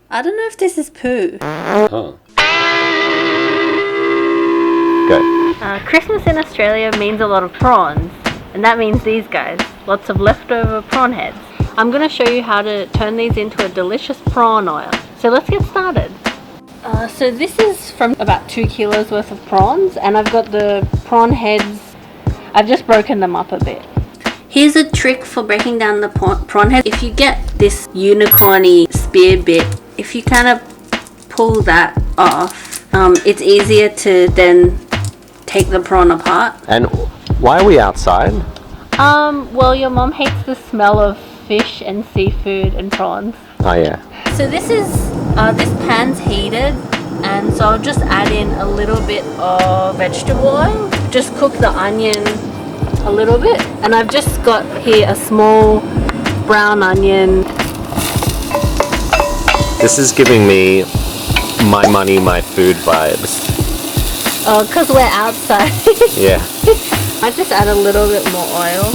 I don't know if this is poo. Oh. Go. Christmas in Australia means a lot of prawns, and that means these guys. Lots of leftover prawn heads. I'm going to show you how to turn these into a delicious prawn oil. So let's get started. So this is from about 2 kilos worth of prawns, and I've got the prawn heads. I've just broken them up a bit. Here's a trick for breaking down the prawn head. If you get this unicorny spear bit, if you kind of pull that off, it's easier to then take the prawn apart. And why are we outside? Well, your mom hates the smell of fish and seafood and prawns. Oh yeah. So this pan's heated, and so I'll just add in a little bit of vegetable oil. Just cook the onion a little bit, and I've just got here a small brown onion. This is giving me my money, my food vibes. Oh, because we're outside. Yeah. I just add a little bit more oil.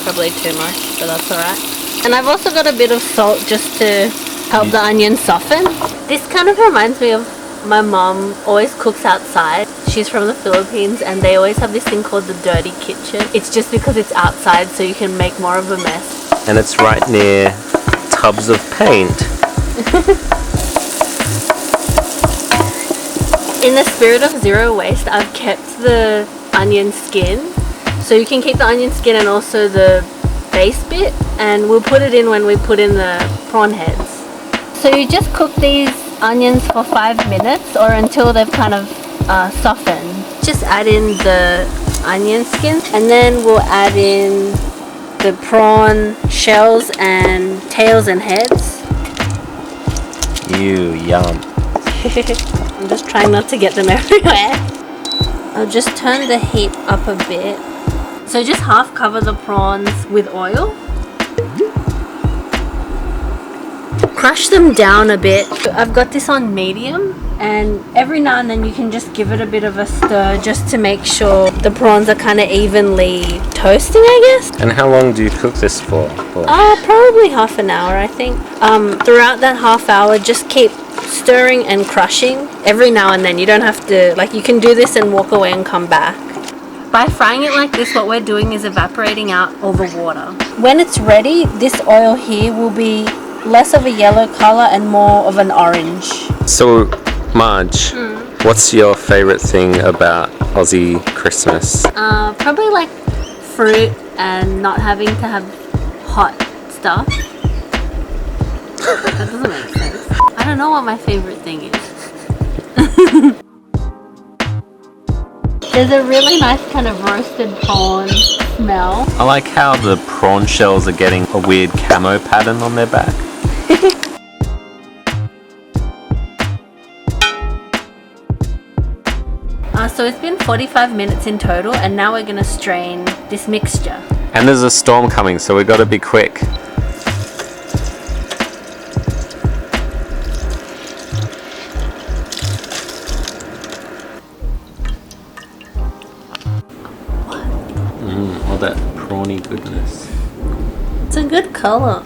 Probably too much, but that's alright. And I've also got a bit of salt just to help the onion soften. This kind of reminds me of my mom always cooks outside. She's from the Philippines, and they always have this thing called the dirty kitchen. It's just because it's outside, so you can make more of a mess. And it's right near tubs of paint. In the spirit of zero waste, I've kept the onion skin. So you can keep the onion skin and also the base bit, and we'll put it in when we put in the prawn heads. So you just cook these onions for 5 minutes or until they've kind of softened. Just add in the onion skin, and then we'll add in the prawn shells and tails and heads. Ew, yum. I'm just trying not to get them everywhere. I'll just turn the heat up a bit. So just half cover the prawns with oil. Crush them down a bit. I've got this on medium, and every now and then you can just give it a bit of a stir just to make sure the prawns are kind of evenly toasting, I guess. And how long do you cook this for? Probably half an hour, I think. Throughout that half hour, just keep stirring and crushing every now and then. You don't have to, like, you can do this and walk away and come back. By frying it like this, what we're doing is evaporating out all the water. When it's ready, this oil here will be less of a yellow color and more of an orange. So, Marge, what's your favorite thing about Aussie Christmas? Probably like fruit and not having to have hot stuff. That doesn't make sense. I don't know what my favorite thing is. There's a really nice kind of roasted prawn smell. I like how the prawn shells are getting a weird camo pattern on their back. So it's been 45 minutes in total, and now we're going to strain this mixture. And there's a storm coming, so we've got to be quick. All that prawny goodness. It's a good color.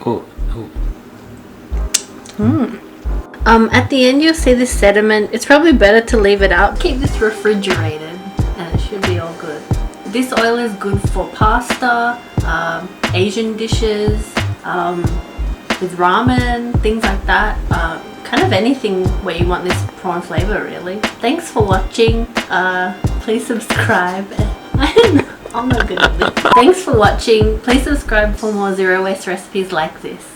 Oh. At the end you'll see this sediment. It's probably better to leave it out. Keep this refrigerated and it should be all good. This oil is good for pasta, Asian dishes, with ramen, things like that. Kind of anything where you want this prawn flavor, really. Thanks for watching. Please subscribe. I don't know. I'm not good at this. Thanks for watching. Please subscribe for more zero waste recipes like this.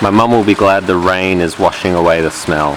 My mum will be glad the rain is washing away the smell.